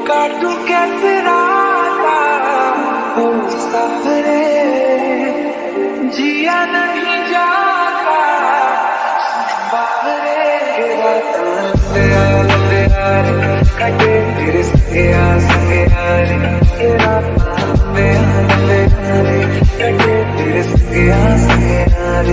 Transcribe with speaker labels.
Speaker 1: काटू कैसे राता ओ सावरे, जिया नहीं जाता बावरे। लंबे यार कटे तेरे संगे यार, ये रात लंबे यार कटे तेरे संगे यार।